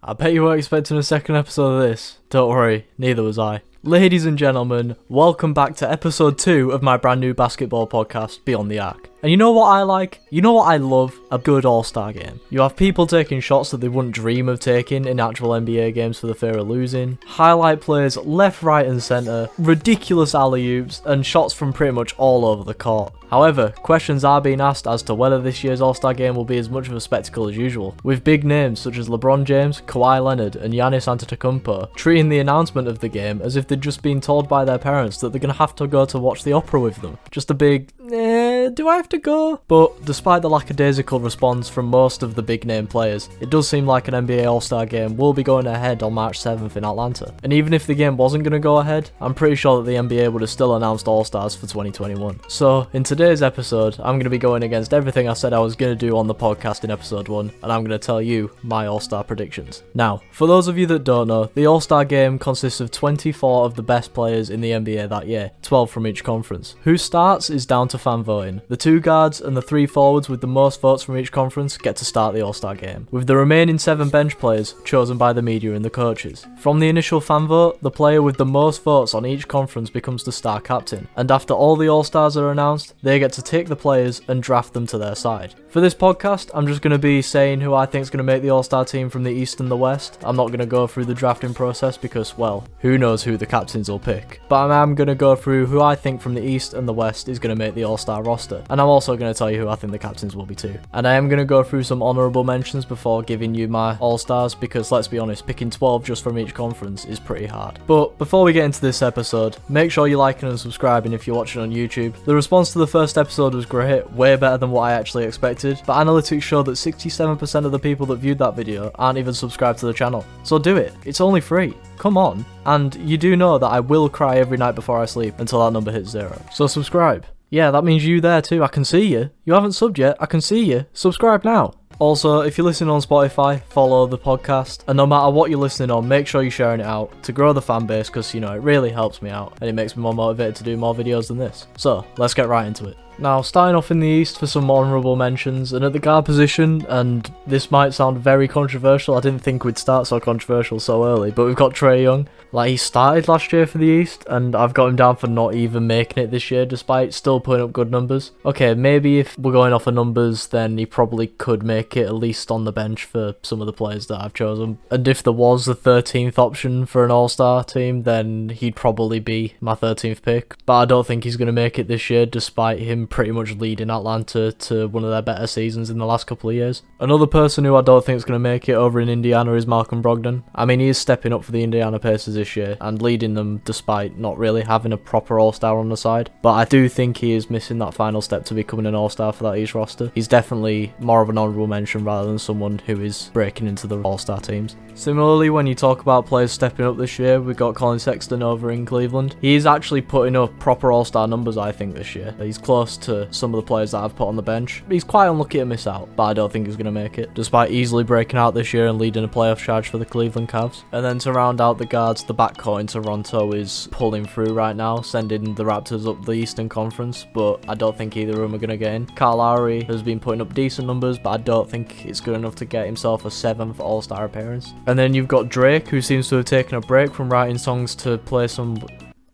I bet you weren't expecting a second episode of this. Don't worry, neither was I. Ladies and gentlemen, welcome back to episode 2 of my brand new basketball podcast, Beyond the Arc. And you know what I like? You know what I love? A good all-star game. You have people taking shots that they wouldn't dream of taking in actual NBA games for the fear of losing, highlight plays left, right and centre, ridiculous alley-oops, and shots from pretty much all over the court. However, questions are being asked as to whether this year's All-Star Game will be as much of a spectacle as usual, with big names such as LeBron James, Kawhi Leonard and Giannis Antetokounmpo treating the announcement of the game as if they'd just been told by their parents that they're going to have to go to watch the opera with them. Just a big, do I have to go? But despite the lackadaisical response from most of the big name players, it does seem like an NBA All-Star Game will be going ahead on March 7th in Atlanta. And even if the game wasn't going to go ahead, I'm pretty sure that the NBA would have still announced All-Stars for 2021. So, in today's episode, I'm going to be going against everything I said I was going to do on the podcast in episode 1, and I'm going to tell you my All-Star predictions. Now, for those of you that don't know, the All-Star Game consists of 24 of the best players in the NBA that year, 12 from each conference. Who starts is down to fan voting. The 2 guards and the 3 forwards with the most votes from each conference get to start the All-Star Game, with the remaining 7 bench players chosen by the media and the coaches. From the initial fan vote, the player with the most votes on each conference becomes the star captain, and after all the All-Stars are announced, they get to take the players and draft them to their side. For this podcast, I'm just going to be saying who I think is going to make the All-Star team from the East and the West. I'm not going to go through the drafting process because, well, who knows who the captains will pick. But I am going to go through who I think from the East and the West is going to make the All-Star roster. And I'm also going to tell you who I think the captains will be too. And I am going to go through some honourable mentions before giving you my All-Stars because, let's be honest, picking 12 just from each conference is pretty hard. But before we get into this episode, make sure you're liking and subscribing if you're watching on YouTube. The response to the first episode was great, way better than what I actually expected, but analytics show that 67% of the people that viewed that video aren't even subscribed to the channel. So do it, it's only free, come on. And you do know that I will cry every night before I sleep until that number hits 0. So subscribe. Yeah, that means you there too, I can see you. You haven't subbed yet, I can see you. Subscribe now. Also, if you're listening on Spotify, follow the podcast, and no matter what you're listening on, make sure you're sharing it out to grow the fan base because, you know, it really helps me out and it makes me more motivated to do more videos than this. So, let's get right into it. Now, starting off in the East for some honourable mentions, and at the guard position, and this might sound very controversial, I didn't think we'd start so controversial so early, but we've got Trae Young. Like, he started last year for the East, and I've got him down for not even making it this year, despite still putting up good numbers. Okay, maybe if we're going off of numbers, then he probably could make it at least on the bench for some of the players that I've chosen. And if there was a 13th option for an All-Star team, then he'd probably be my 13th pick. But I don't think he's going to make it this year, despite him pretty much leading Atlanta to one of their better seasons in the last couple of years. Another person who I don't think is going to make it over in Indiana is Malcolm Brogdon. I mean, he is stepping up for the Indiana Pacers this year and leading them despite not really having a proper All-Star on the side. But I do think he is missing that final step to becoming an All-Star for that East roster. He's definitely more of an honourable mention rather than someone who is breaking into the All-Star teams. Similarly, when you talk about players stepping up this year, we've got Colin Sexton over in Cleveland. He is actually putting up proper All-Star numbers, I think, this year. He's close to some of the players that I've put on the bench. He's quite unlucky to miss out, but I don't think he's going to make it, despite easily breaking out this year and leading a playoff charge for the Cleveland Cavs. And then to round out the guards, the backcourt in Toronto is pulling through right now, sending the Raptors up the Eastern Conference, but I don't think either of them are going to get in. Kyle Lowry has been putting up decent numbers, but I don't think it's good enough to get himself a 7th All-Star appearance. And then you've got Drake, who seems to have taken a break from writing songs to play some...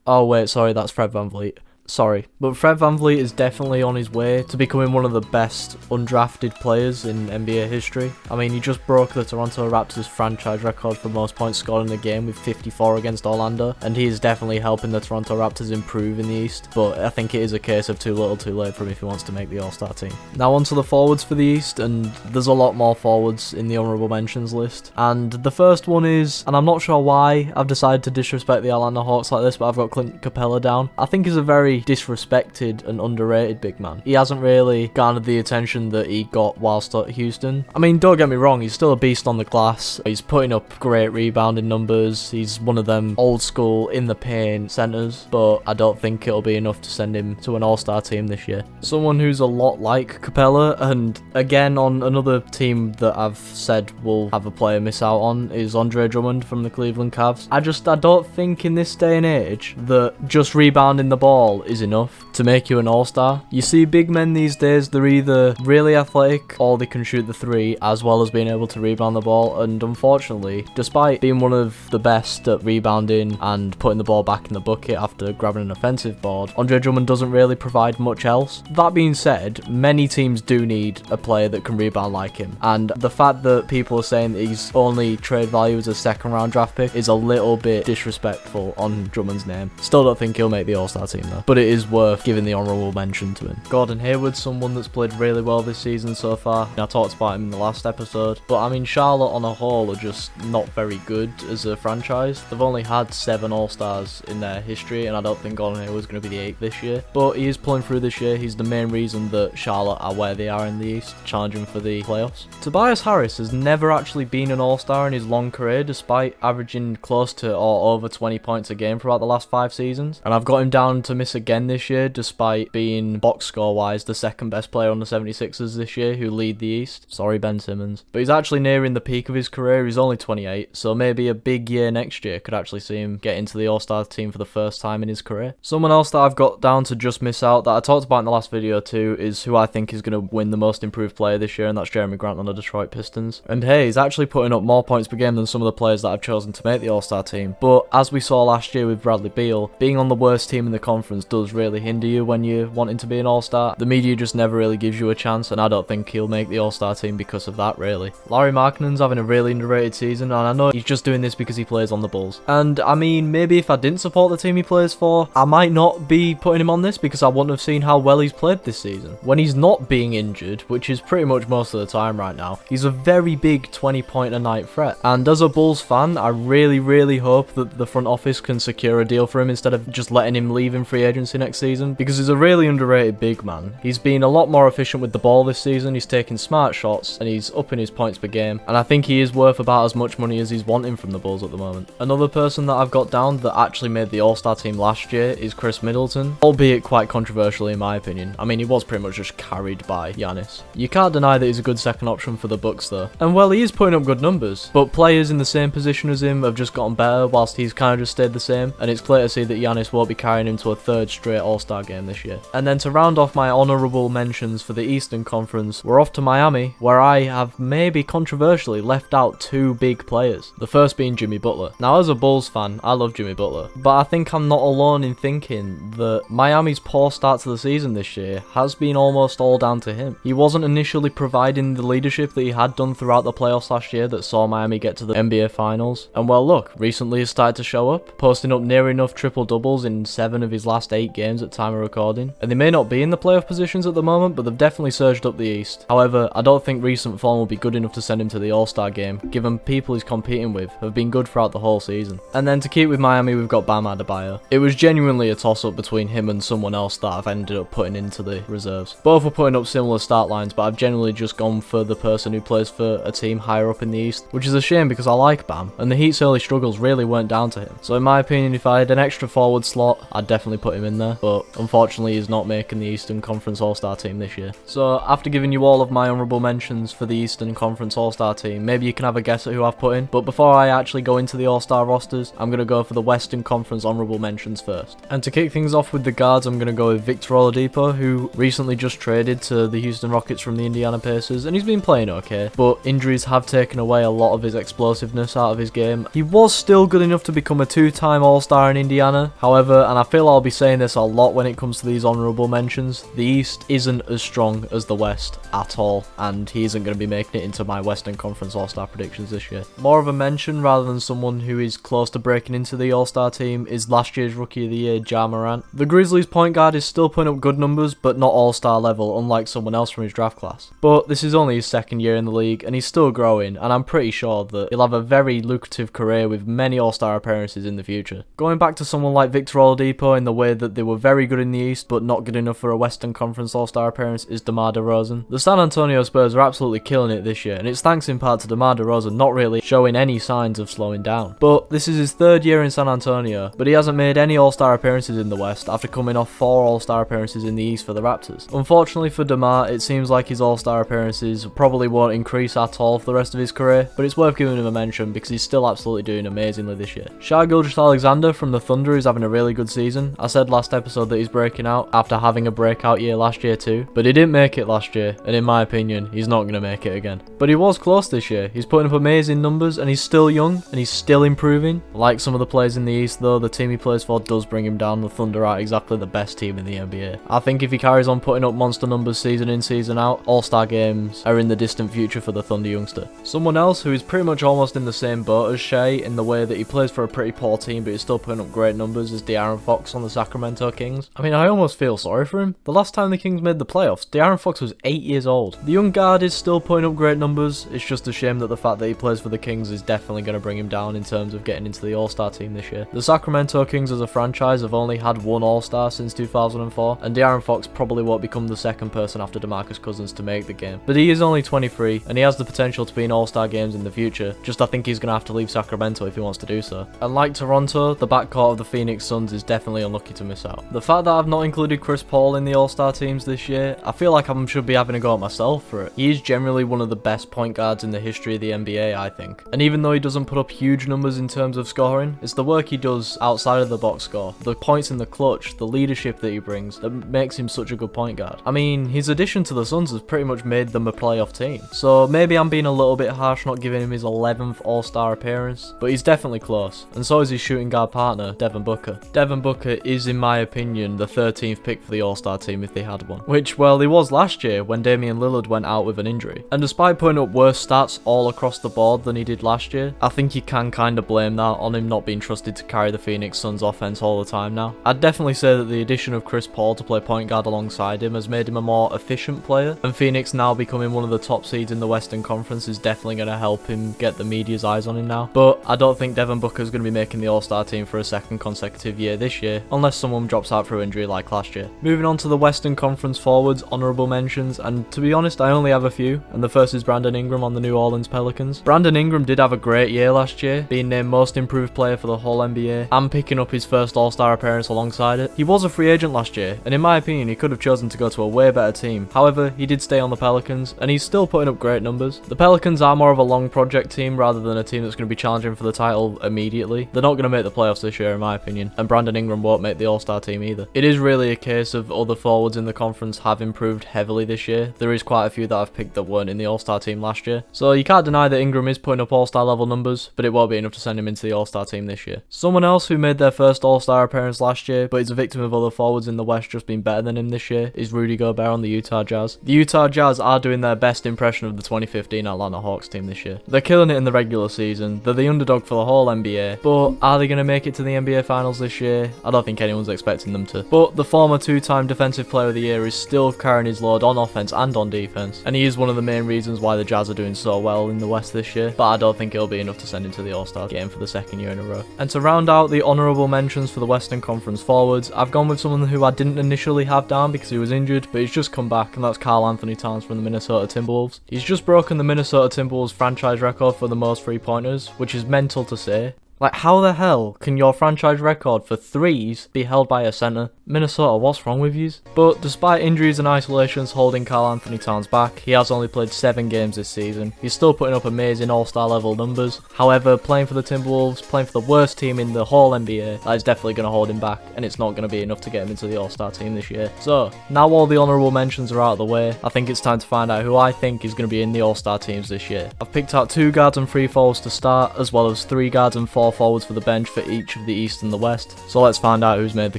Oh wait, sorry, that's Fred VanVleet. Sorry, but Fred VanVleet is definitely on his way to becoming one of the best undrafted players in NBA history. I mean, he just broke the Toronto Raptors franchise record for most points scored in a game with 54 against Orlando, and he is definitely helping the Toronto Raptors improve in the East, but I think it is a case of too little too late for him if he wants to make the All-Star team. Now onto the forwards for the East, and there's a lot more forwards in the honourable mentions list, and the first one is, and I'm not sure why I've decided to disrespect the Atlanta Hawks like this, but I've got Clint Capella down. I think he's a very disrespected and underrated big man. He hasn't really garnered the attention that he got whilst at Houston. I mean, don't get me wrong, he's still a beast on the glass. He's putting up great rebounding numbers. He's one of them old school in the paint centers, but I don't think it'll be enough to send him to an All-Star team this year. Someone who's a lot like Capella, and again on another team that I've said will have a player miss out on, is Andre Drummond from the Cleveland Cavs. I don't think in this day and age that just rebounding the ball is enough to make you an all-star. You see big men these days, they're either really athletic or they can shoot the three as well as being able to rebound the ball, and unfortunately, despite being one of the best at rebounding and putting the ball back in the bucket after grabbing an offensive board, Andre Drummond doesn't really provide much else. That being said, many teams do need a player that can rebound like him, and the fact that people are saying that he's only trade value as a second round draft pick is a little bit disrespectful on Drummond's name. Still don't think he'll make the all-star team though, but it is worth giving the honourable mention to him. Gordon Hayward's someone that's played really well this season so far. I talked about him in the last episode, but I mean, Charlotte on a whole are just not very good as a franchise. They've only had 7 all-stars in their history, and I don't think Gordon Hayward's going to be the 8th this year, but he is pulling through this year. He's the main reason that Charlotte are where they are in the East, challenging for the playoffs. Tobias Harris has never actually been an all-star in his long career, despite averaging close to or over 20 points a game for about the last 5 seasons, and I've got him down to miss again this year, despite being box score wise the second best player on the 76ers this year, who lead the East. Sorry, Ben Simmons. But he's actually nearing the peak of his career. He's only 28, so maybe a big year next year could actually see him get into the all-star team for the first time in his career. Someone else that I've got down to just miss out that I talked about in the last video too is who I think is going to win the most improved player this year, and that's Jeremy Grant on the Detroit Pistons. And hey, he's actually putting up more points per game than some of the players that I've chosen to make the all-star team, but as we saw last year with Bradley Beal, being on the worst team in the conference does really hinder you when you're wanting to be an all-star. The media just never really gives you a chance, and I don't think he'll make the all-star team because of that, really. Larry Markkanen's having a really underrated season, and I know he's just doing this because he plays on the Bulls. And I mean, maybe if I didn't support the team he plays for, I might not be putting him on this because I wouldn't have seen how well he's played this season. When he's not being injured, which is pretty much most of the time right now, he's a very big 20-point-a-night threat. And as a Bulls fan, I really hope that the front office can secure a deal for him instead of just letting him leave in free agency next season, because he's a really underrated big man. He's been a lot more efficient with the ball this season, he's taking smart shots, and he's upping his points per game, and I think he is worth about as much money as he's wanting from the Bulls at the moment. Another person that I've got down that actually made the all-star team last year is Chris Middleton, albeit quite controversially in my opinion. I mean, he was pretty much just carried by Giannis. You can't deny that he's a good second option for the Bucks though, and well, he is putting up good numbers, but players in the same position as him have just gotten better whilst he's kind of just stayed the same, and it's clear to see that Giannis won't be carrying him to a 3rd straight all-star game this year. And then to round off my honourable mentions for the Eastern Conference, we're off to Miami, where I have maybe controversially left out 2 big players, the first being Jimmy Butler. Now, as a Bulls fan, I love Jimmy Butler, but I think I'm not alone in thinking that Miami's poor start to the season this year has been almost all down to him. He wasn't initially providing the leadership that he had done throughout the playoffs last year that saw Miami get to the NBA Finals, and well, look, recently he's started to show up, posting up near enough triple-doubles in 7 of his last 8 games at time of recording, and they may not be in the playoff positions at the moment, but they've definitely surged up the East. However, I don't think recent form will be good enough to send him to the All-Star game, given people he's competing with have been good throughout the whole season. And then to keep with Miami, we've got Bam Adebayo. It was genuinely a toss-up between him and someone else that I've ended up putting into the reserves. Both were putting up similar start lines, but I've generally just gone for the person who plays for a team higher up in the East, which is a shame because I like Bam, and the Heat's early struggles really weren't down to him. So in my opinion, if I had an extra forward slot, I'd definitely put him in there, but unfortunately he's not making the Eastern Conference All-Star team this year. So after giving you all of my honourable mentions for the Eastern Conference All-Star team, maybe you can have a guess at who I've put in, but before I actually go into the All-Star rosters, I'm going to go for the Western Conference honourable mentions first. And to kick things off with the guards, I'm going to go with Victor Oladipo, who recently just traded to the Houston Rockets from the Indiana Pacers, and he's been playing okay, but injuries have taken away a lot of his explosiveness out of his game. He was still good enough to become a 2-time All-Star in Indiana, however, and I feel I'll be saying this a lot when it comes to these honourable mentions, the East isn't as strong as the West at all, and he isn't going to be making it into my Western Conference All-Star predictions this year. More of a mention rather than someone who is close to breaking into the All-Star team is last year's Rookie of the Year, Ja Morant. The Grizzlies point guard is still putting up good numbers, but not All-Star level, unlike someone else from his draft class. But this is only his 2nd year in the league, and he's still growing, and I'm pretty sure that he'll have a very lucrative career with many All-Star appearances in the future. Going back to someone like Victor Oladipo in the way that they were very good in the East, but not good enough for a Western Conference All-Star appearance is DeMar DeRozan. The San Antonio Spurs are absolutely killing it this year, and it's thanks in part to DeMar DeRozan not really showing any signs of slowing down. But this is his 3rd year in San Antonio, but he hasn't made any All-Star appearances in the West after coming off 4 All-Star appearances in the East for the Raptors. Unfortunately for DeMar, it seems like his All-Star appearances probably won't increase at all for the rest of his career, but it's worth giving him a mention because he's still absolutely doing amazingly this year. Shai Gilgeous-Alexander from the Thunder is having a really good season. I said last episode that he's breaking out after having a breakout year last year too, but he didn't make it last year, and in my opinion, he's not going to make it again. But he was close this year. He's putting up amazing numbers, and he's still young, and he's still improving. Like some of the players in the East though, the team he plays for does bring him down. The Thunder aren't exactly the best team in the NBA. I think if he carries on putting up monster numbers season in, season out, All-Star games are in the distant future for the Thunder youngster. Someone else who is pretty much almost in the same boat as Shea in the way that he plays for a pretty poor team but he's still putting up great numbers is De'Aaron Fox on the Sacramento Kings. I mean, I almost feel sorry for him. The last time the Kings made the playoffs, De'Aaron Fox was 8 years old. The young guard is still putting up great numbers. It's just a shame that the fact that he plays for the Kings is definitely going to bring him down in terms of getting into the All-Star team this year. The Sacramento Kings as a franchise have only had one All-Star since 2004, and De'Aaron Fox probably won't become the second person after DeMarcus Cousins to make the game. But he is only 23, and he has the potential to be in All-Star games in the future. Just I think he's going to have to leave Sacramento if he wants to do so. And like Toronto, the backcourt of the Phoenix Suns is definitely unlucky to miss out. The fact that I've not included Chris Paul in the All-Star teams this year, I feel like I should be having a go at myself for it. He is generally one of the best point guards in the history of the NBA, I think. And even though he doesn't put up huge numbers in terms of scoring, it's the work he does outside of the box score, the points in the clutch, the leadership that he brings that makes him such a good point guard. I mean, his addition to the Suns has pretty much made them a playoff team. So maybe I'm being a little bit harsh not giving him his 11th All-Star appearance, but he's definitely close. And so is his shooting guard partner, Devin Booker. Devin Booker is, in my opinion, the 13th pick for the All-Star team if they had one. Which, well, he was last year when Damian Lillard went out with an injury. And despite putting up worse stats all across the board than he did last year, I think you can kind of blame that on him not being trusted to carry the Phoenix Suns offense all the time now. I'd definitely say that the addition of Chris Paul to play point guard alongside him has made him a more efficient player, and Phoenix now becoming one of the top seeds in the Western Conference is definitely going to help him get the media's eyes on him now. But I don't think Devin Booker is going to be making the All-Star team for a second consecutive year this year, unless someone drops out through injury like last year. Moving on to the Western Conference forwards, honourable mentions, and to be honest, I only have a few, and the first is Brandon Ingram on the New Orleans Pelicans. Brandon Ingram did have a great year last year, being named Most Improved Player for the whole NBA, and picking up his first All-Star appearance alongside it. He was a free agent last year, and in my opinion, he could have chosen to go to a way better team. However, he did stay on the Pelicans, and he's still putting up great numbers. The Pelicans are more of a long project team rather than a team that's going to be challenging for the title immediately. They're not going to make the playoffs this year, in my opinion, and Brandon Ingram won't make the All-Star team either. It is really a case of other forwards in the conference have improved heavily this year. There is quite a few that I've picked that weren't in the All-Star team last year, so you can't deny that Ingram is putting up All-Star level numbers, but it won't be enough to send him into the All-Star team this year. Someone else who made their first All-Star appearance last year, but is a victim of other forwards in the West just being better than him this year, is Rudy Gobert on the Utah Jazz. The Utah Jazz are doing their best impression of the 2015 Atlanta Hawks team this year. They're killing it in the regular season, they're the underdog for the whole NBA, but are they going to make it to the NBA Finals this year? I don't think anyone's expecting them to. But the former two-time Defensive Player of the Year is still carrying his load on offense and on defense, and he is one of the main reasons why the Jazz are doing so well in the West this year, but I don't think it'll be enough to send him to the All-Star game for the second year in a row. And to round out the honourable mentions for the Western Conference forwards, I've gone with someone who I didn't initially have down because he was injured, but he's just come back, and that's Karl Anthony Towns from the Minnesota Timberwolves. He's just broken the Minnesota Timberwolves franchise record for the most three-pointers, which is mental to say. Like, how the hell can your franchise record for threes be held by a centre? Minnesota, what's wrong with yous? But despite injuries and isolations holding Karl Anthony Towns back, he has only played 7 games this season. He's still putting up amazing All-Star level numbers. However, playing for the Timberwolves, playing for the worst team in the whole NBA, that is definitely going to hold him back, and it's not going to be enough to get him into the All-Star team this year. So, now all the honourable mentions are out of the way, I think it's time to find out who I think is going to be in the All-Star teams this year. I've picked out 2 guards and 3 forwards to start, as well as 3 guards and 4 forwards for the bench for each of the East and the West. So let's find out who's made the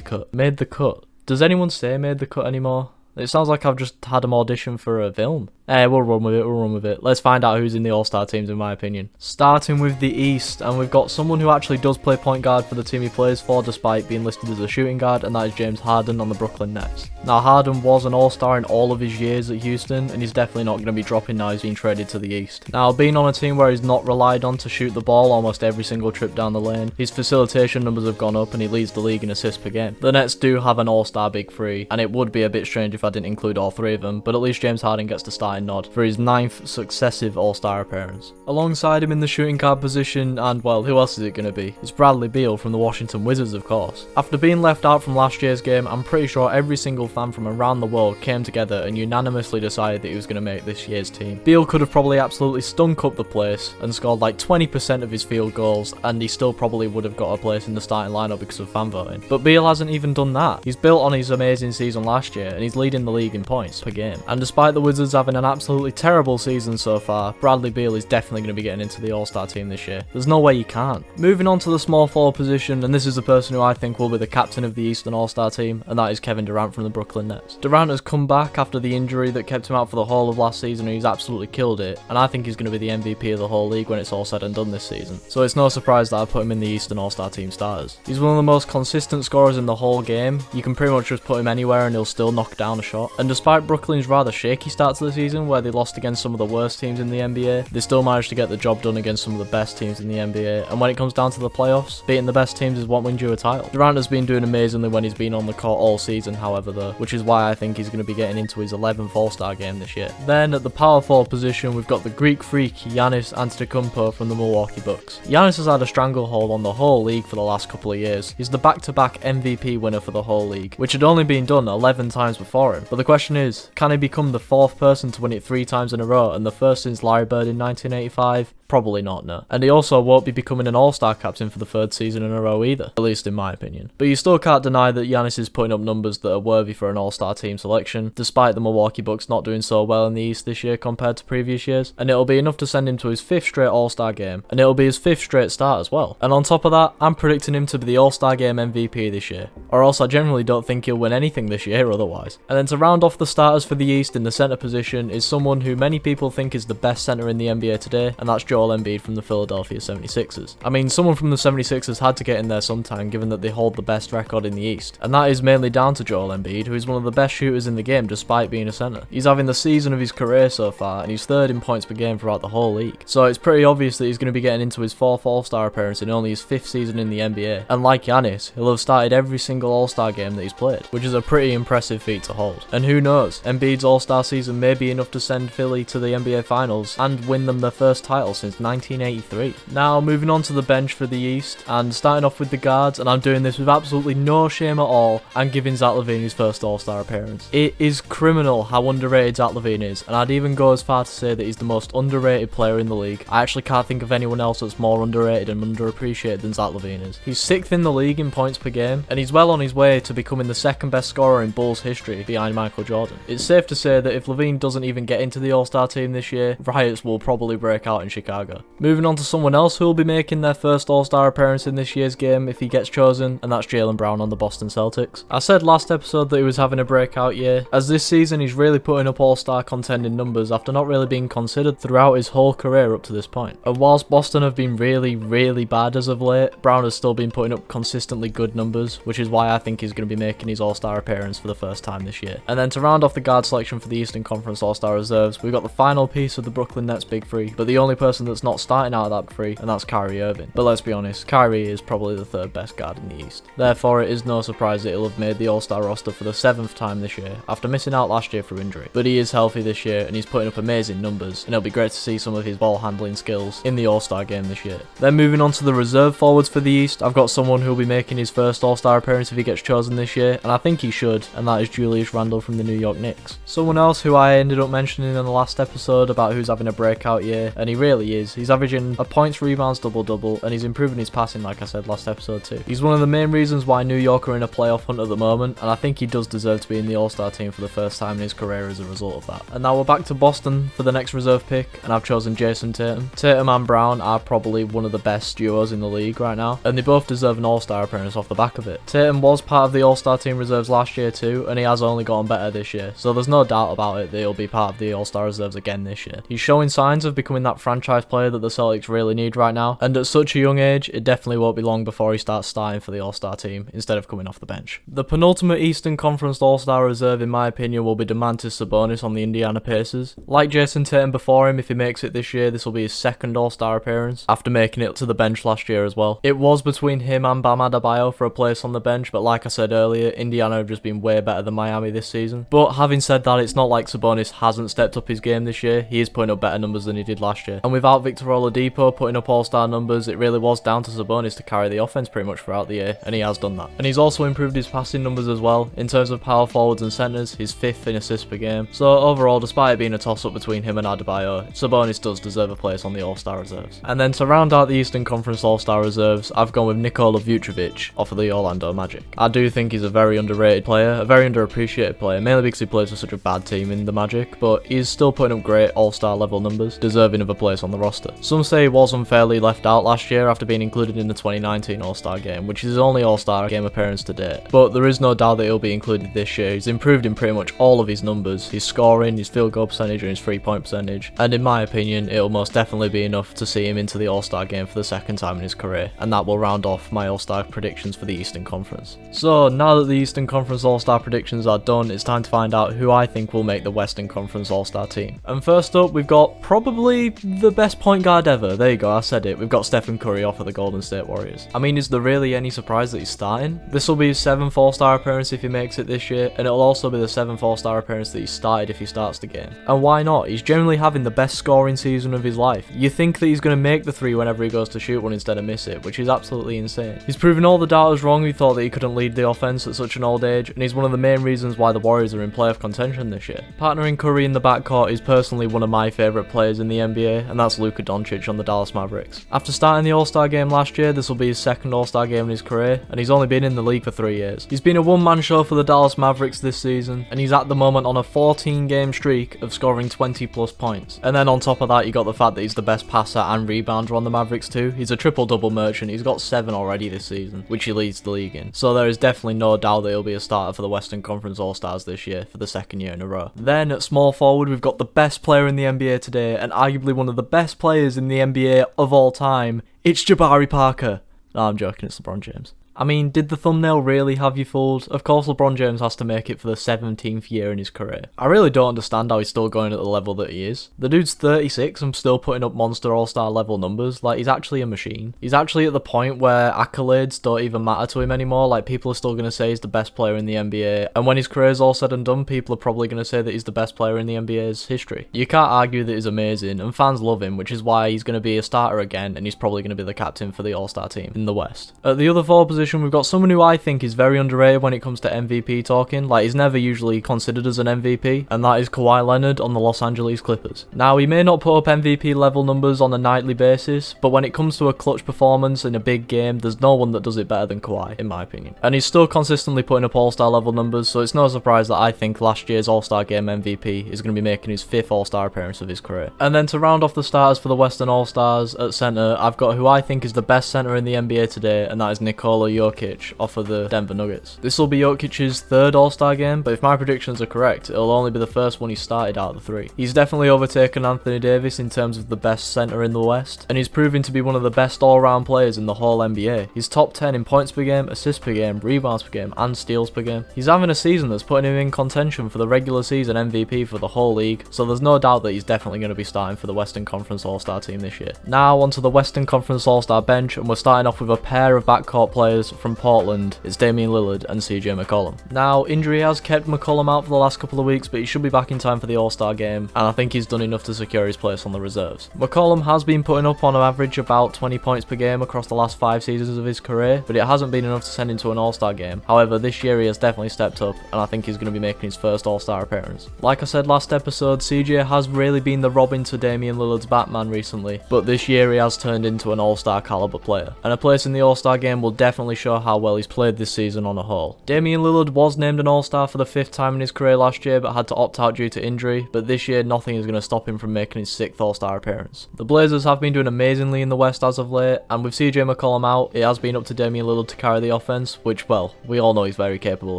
cut. Made the cut? Does anyone say made the cut anymore? It sounds like I've just had an audition for a film. We'll run with it. Let's find out who's in the All-Star teams in my opinion. Starting with the East, and we've got someone who actually does play point guard for the team he plays for despite being listed as a shooting guard, and that is James Harden on the Brooklyn Nets. Now Harden was an All-Star in all of his years at Houston, and he's definitely not going to be dropping now he's been traded to the East. Now being on a team where he's not relied on to shoot the ball almost every single trip down the lane, his facilitation numbers have gone up and he leads the league in assists per game. The Nets do have an All-Star big three, and it would be a bit strange if I didn't include all three of them, but at least James Harden gets the starting nod for his 9th successive All-Star appearance. Alongside him in the shooting guard position, and well, who else is it going to be? It's Bradley Beal from the Washington Wizards, of course. After being left out from last year's game, I'm pretty sure every single fan from around the world came together and unanimously decided that he was going to make this year's team. Beal could have probably absolutely stunk up the place and scored like 20% of his field goals, and he still probably would have got a place in the starting lineup because of fan voting. But Beal hasn't even done that. He's built on his amazing season last year, and he's leading the league in points per game. And despite the Wizards having an absolutely terrible season so far, Bradley Beal is definitely going to be getting into the All-Star team this year. There's no way you can't. Moving on to the small forward position, and this is the person who I think will be the captain of the Eastern All-Star team, and that is Kevin Durant from the Brooklyn Nets. Durant has come back after the injury that kept him out for the whole of last season, and he's absolutely killed it, and I think he's going to be the MVP of the whole league when it's all said and done this season. So it's no surprise that I put him in the Eastern All-Star team starters. He's one of the most consistent scorers in the whole game. You can pretty much just put him anywhere and he'll still knock down a shot. And despite Brooklyn's rather shaky start to the season, where they lost against some of the worst teams in the NBA, they still managed to get the job done against some of the best teams in the NBA, and when it comes down to the playoffs, beating the best teams is what wins you a title. Durant has been doing amazingly when he's been on the court all season, however, though, which is why I think he's going to be getting into his 11th All-Star game this year. Then at the power forward position, we've got the Greek freak Giannis Antetokounmpo from the Milwaukee Bucks. Giannis has had a stranglehold on the whole league for the last couple of years. He's the back-to-back MVP winner for the whole league, which had only been done 11 times before him. But the question is, can he become the 4th person to win it 3 times in a row, and the first since Larry Bird in 1985? Probably not, no. And he also won't be becoming an All-Star captain for the 3rd season in a row either, at least in my opinion. But you still can't deny that Giannis is putting up numbers that are worthy for an All-Star team selection, despite the Milwaukee Bucks not doing so well in the East this year compared to previous years, and it'll be enough to send him to his 5th straight All-Star game, and it'll be his 5th straight start as well. And on top of that, I'm predicting him to be the All-Star game MVP this year, or else I generally don't think he'll win anything this year otherwise. And then to round off the starters for the East in the centre position is someone who many people think is the best centre in the NBA today, and that's Joel Embiid from the Philadelphia 76ers. I mean, someone from the 76ers had to get in there sometime, given that they hold the best record in the East, and that is mainly down to Joel Embiid, who is one of the best shooters in the game despite being a centre. He's having the season of his career so far, and he's 3rd in points per game throughout the whole league. So it's pretty obvious that he's going to be getting into his 4th All-Star appearance in only his 5th season in the NBA, and like Giannis, he'll have started every single All-Star game that he's played, which is a pretty impressive feat to hold. And who knows, Embiid's All-Star season may be enough to send Philly to the NBA Finals and win them their first title since 1983. Now moving on to the bench for the East, and starting off with the guards, and I'm doing this with absolutely no shame at all, and giving Zach LaVine his first All-Star appearance. It is criminal how underrated Zach LaVine is, and I'd even go as far to say that he's the most underrated player in the league. I actually can't think of anyone else that's more underrated and underappreciated than Zach LaVine is. He's 6th in the league in points per game, and he's well on his way to becoming the 2nd best scorer in Bulls history behind Michael Jordan. It's safe to say that if LaVine doesn't even get into the All-Star team this year, riots will probably break out in Chicago. Moving on to someone else who will be making their first All-Star appearance in this year's game if he gets chosen, and that's Jaylen Brown on the Boston Celtics. I said last episode that he was having a breakout year, as this season he's really putting up All-Star contending numbers after not really being considered throughout his whole career up to this point. And whilst Boston have been really bad as of late, Brown has still been putting up consistently good numbers, which is why I think he's going to be making his All-Star appearance for the first time this year. And then to round off the guard selection for the Eastern Conference All-Star reserves, we've got the final piece of the Brooklyn Nets Big Three, but the only person that's not starting out of that three, and that's Kyrie Irving. But let's be honest, Kyrie is probably the 3rd best guard in the East. Therefore, it is no surprise that he'll have made the All-Star roster for the 7th time this year, after missing out last year through injury. But he is healthy this year, and he's putting up amazing numbers, and it'll be great to see some of his ball handling skills in the All-Star game this year. Then moving on to the reserve forwards for the East, I've got someone who'll be making his first All-Star appearance if he gets chosen this year, and I think he should, and that is Julius Randle from the New York Knicks. Someone else who I ended up mentioning in the last episode about who's having a breakout year, and he really is. He's averaging a points, rebounds, double-double, and he's improving his passing like I said last episode too. He's one of the main reasons why New York are in a playoff hunt at the moment, and I think he does deserve to be in the All-Star team for the first time in his career as a result of that. And now we're back to Boston for the next reserve pick, and I've chosen Jason Tatum. Tatum and Brown are probably one of the best duos in the league right now, and they both deserve an All-Star appearance off the back of it. Tatum was part of the All-Star team reserves last year too, and he has only gotten better this year, so there's no doubt about it that he'll be part of the All-Star reserves again this year. He's showing signs of becoming that franchise life player that the Celtics really need right now, and at such a young age, it definitely won't be long before he starts starting for the All-Star team instead of coming off the bench. The penultimate Eastern Conference All-Star reserve, in my opinion, will be Domantas Sabonis on the Indiana Pacers. Like Jason Tatum before him, if he makes it this year, this will be his second All-Star appearance, after making it to the bench last year as well. It was between him and Bam Adebayo for a place on the bench, but like I said earlier, Indiana have just been way better than Miami this season. But having said that, it's not like Sabonis hasn't stepped up his game this year. He is putting up better numbers than he did last year. And without Victor Oladipo putting up All-Star numbers, it really was down to Sabonis to carry the offense pretty much throughout the year, and he has done that. And he's also improved his passing numbers as well. In terms of power forwards and centers, he's 5th in assists per game. So overall, despite it being a toss-up between him and Adebayo, Sabonis does deserve a place on the All-Star reserves. And then to round out the Eastern Conference All-Star reserves, I've gone with Nikola Vucevic off of the Orlando Magic. I do think he's a very underrated player, a very underappreciated player, mainly because he plays for such a bad team in the Magic, but he's still putting up great All-Star level numbers, deserving of a place on the roster. Some say he was unfairly left out last year after being included in the 2019 All-Star game, which is his only All-Star game appearance to date, but there is no doubt that he'll be included this year. He's improved in pretty much all of his numbers, his scoring, his field goal percentage and his 3-point percentage, and in my opinion, it'll most definitely be enough to see him into the All-Star game for the second time in his career, and that will round off my All-Star predictions for the Eastern Conference. So now that the Eastern Conference All-Star predictions are done, it's time to find out who I think will make the Western Conference All-Star team. And first up, we've got probably the best point guard ever. There you go, I said it. We've got Stephen Curry off of the Golden State Warriors. I mean, is there really any surprise that he's starting? This will be his 7th All-Star appearance if he makes it this year, and it'll also be the 7th All-Star appearance that he started if he starts the game. And why not? He's generally having the best scoring season of his life. You think that he's going to make the 3 whenever he goes to shoot one instead of miss it, which is absolutely insane. He's proven all the doubters wrong who thought that he couldn't lead the offense at such an old age, and he's one of the main reasons why the Warriors are in playoff contention this year. Partnering Curry in the backcourt is personally one of my favourite players in the NBA, and that's Luka Doncic on the Dallas Mavericks. After starting the All-Star game last year, this will be his 2nd All-Star game in his career, and he's only been in the league for 3 years. He's been a one-man show for the Dallas Mavericks this season, and he's at the moment on a 14-game streak of scoring 20+ points. And then on top of that, you got the fact that he's the best passer and rebounder on the Mavericks too. He's a triple-double merchant. He's got 7 already this season, which he leads the league in. So there is definitely no doubt that he'll be a starter for the Western Conference All-Stars this year for the 2nd year in a row. Then at small forward, we've got the best player in the NBA today, and arguably one of the best players in the NBA of all time. It's Jabari Parker. No, I'm joking, it's LeBron James. I mean, did the thumbnail really have you fooled? Of course LeBron James has to make it for the 17th year in his career. I really don't understand how he's still going at the level that he is. The dude's 36 and still putting up monster all-star level numbers. Like, he's actually a machine. He's actually at the point where accolades don't even matter to him anymore. Like, people are still going to say he's the best player in the NBA, and when his career's all said and done, people are probably going to say that he's the best player in the NBA's history. You can't argue that he's amazing, and fans love him, which is why he's going to be a starter again, and he's probably going to be the captain for the All-Star team in the West. At the other forward position, we've got someone who I think is very underrated when it comes to MVP talking. Like, he's never usually considered as an MVP, and that is Kawhi Leonard on the Los Angeles Clippers. Now, he may not put up MVP level numbers on a nightly basis, but when it comes to a clutch performance in a big game, there's no one that does it better than Kawhi, in my opinion. And he's still consistently putting up all-star level numbers, so it's no surprise that I think last year's All-Star Game MVP is going to be making his 5th All-Star appearance of his career. And then to round off the starters for the Western All-Stars at centre, I've got who I think is the best centre in the NBA today, and that is Nikola Jokic off of the Denver Nuggets. This will be Jokic's 3rd All-Star game, but if my predictions are correct, it'll only be the first one he started out of the 3. He's definitely overtaken Anthony Davis in terms of the best centre in the West, and he's proving to be one of the best all-round players in the whole NBA. He's top 10 in points per game, assists per game, rebounds per game, and steals per game. He's having a season that's putting him in contention for the regular season MVP for the whole league, so there's no doubt that he's definitely going to be starting for the Western Conference All-Star team this year. Now onto the Western Conference All-Star bench, and we're starting off with a pair of backcourt players from Portland. It's Damian Lillard and CJ McCollum. Now, injury has kept McCollum out for the last couple of weeks, but he should be back in time for the All-Star game, and I think he's done enough to secure his place on the reserves. McCollum has been putting up on average about 20 points per game across the last 5 seasons of his career, but it hasn't been enough to send him to an All-Star game. However, this year he has definitely stepped up, and I think he's going to be making his first All-Star appearance. Like I said last episode, CJ has really been the Robin to Damian Lillard's Batman recently, but this year he has turned into an All-Star caliber player, and a place in the All-Star game will definitely definitely show how well he's played this season on a whole. Damian Lillard was named an All-Star for the 5th time in his career last year, but had to opt out due to injury, but this year nothing is going to stop him from making his 6th All-Star appearance. The Blazers have been doing amazingly in the West as of late, and with CJ McCollum out, it has been up to Damian Lillard to carry the offense, which, well, we all know he's very capable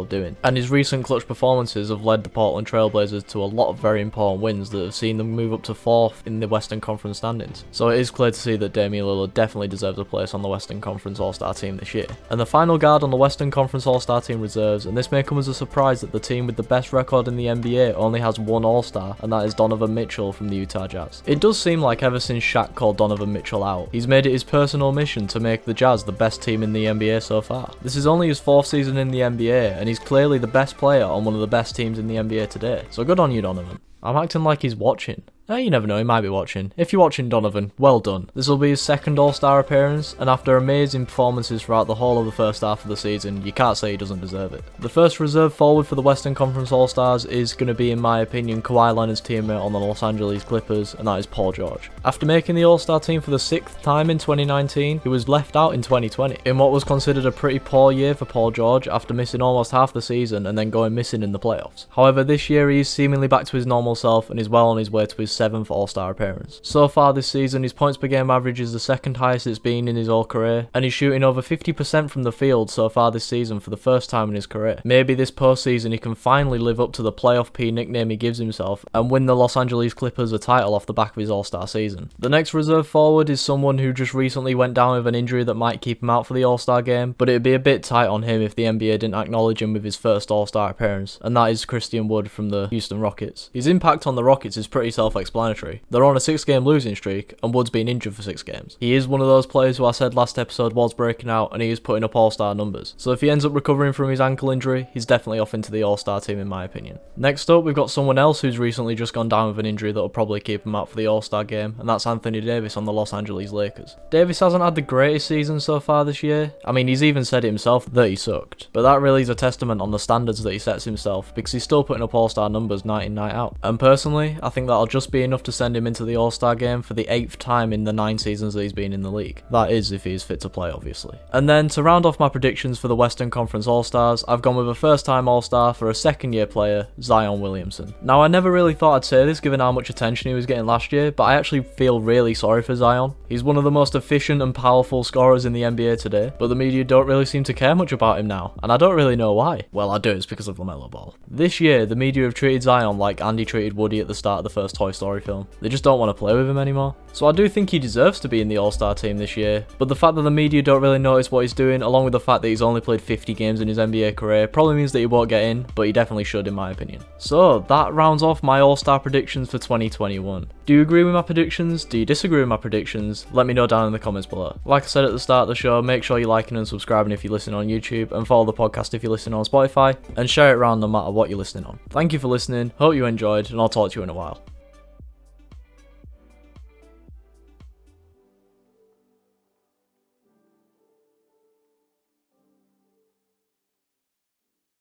of doing. And his recent clutch performances have led the Portland Trail Blazers to a lot of very important wins that have seen them move up to 4th in the Western Conference standings. So it is clear to see that Damian Lillard definitely deserves a place on the Western Conference All-Star team this year. And the final guard on the Western Conference All-Star team reserves, and this may come as a surprise that the team with the best record in the NBA only has one All-Star, and that is Donovan Mitchell from the Utah Jazz. It does seem like ever since Shaq called Donovan Mitchell out, he's made it his personal mission to make the Jazz the best team in the NBA so far. This is only his 4th season in the NBA, and he's clearly the best player on one of the best teams in the NBA today. So good on you, Donovan. I'm acting like he's watching. You never know, he might be watching. If you're watching, Donovan, well done. This will be his 2nd All-Star appearance, and after amazing performances throughout the whole of the first half of the season, you can't say he doesn't deserve it. The first reserve forward for the Western Conference All-Stars is going to be, in my opinion, Kawhi Leonard's teammate on the Los Angeles Clippers, and that is Paul George. After making the All-Star team for the 6th time in 2019, he was left out in 2020, in what was considered a pretty poor year for Paul George after missing almost half the season and then going missing in the playoffs. However, this year he is seemingly back to his normal self and is well on his way to his 7th All-Star appearance. So far this season, his points per game average is the 2nd highest it's been in his whole career, and he's shooting over 50% from the field so far this season for the first time in his career. Maybe this postseason he can finally live up to the Playoff P nickname he gives himself and win the Los Angeles Clippers a title off the back of his All-Star season. The next reserve forward is someone who just recently went down with an injury that might keep him out for the All-Star game, but it'd be a bit tight on him if the NBA didn't acknowledge him with his 1st All-Star appearance, and that is Christian Wood from the Houston Rockets. His impact on the Rockets is pretty self-explanatory. They're on a 6-game losing streak, and Wood's been injured for 6 games. He is one of those players who I said last episode was breaking out, and he is putting up All-Star numbers. So if he ends up recovering from his ankle injury, he's definitely off into the All-Star team in my opinion. Next up, we've got someone else who's recently just gone down with an injury that will probably keep him out for the All-Star game, and that's Anthony Davis on the Los Angeles Lakers. Davis hasn't had the greatest season so far this year. I mean, he's even said it himself that he sucked, but that really is a testament on the standards that he sets himself, because he's still putting up All-Star numbers night in, night out. And personally, I think that'll just be enough to send him into the All-Star game for the 8th time in the 9 seasons that he's been in the league. That is if he is fit to play, obviously. And then to round off my predictions for the Western Conference All-Stars, I've gone with a 1st-time All-Star for a 2nd-year player, Zion Williamson. Now, I never really thought I'd say this given how much attention he was getting last year, but I actually feel really sorry for Zion. He's one of the most efficient and powerful scorers in the NBA today, but the media don't really seem to care much about him now, and I don't really know why. Well, I do, it's because of LaMelo Ball. This year, the media have treated Zion like Andy treated Woody at the start of the first Toy Story film. They just don't want to play with him anymore. So I do think he deserves to be in the All-Star team this year, but the fact that the media don't really notice what he's doing, along with the fact that he's only played 50 games in his NBA career, probably means that he won't get in, but he definitely should in my opinion. So that rounds off my All-Star predictions for 2021. Do you agree with my predictions? Do you disagree with my predictions? Let me know down in the comments below. Like I said at the start of the show, make sure you're liking and subscribing if you listen on YouTube, and follow the podcast if you listen on Spotify, and share it around no matter what you're listening on. Thank you for listening, hope you enjoyed, and I'll talk to you in a while.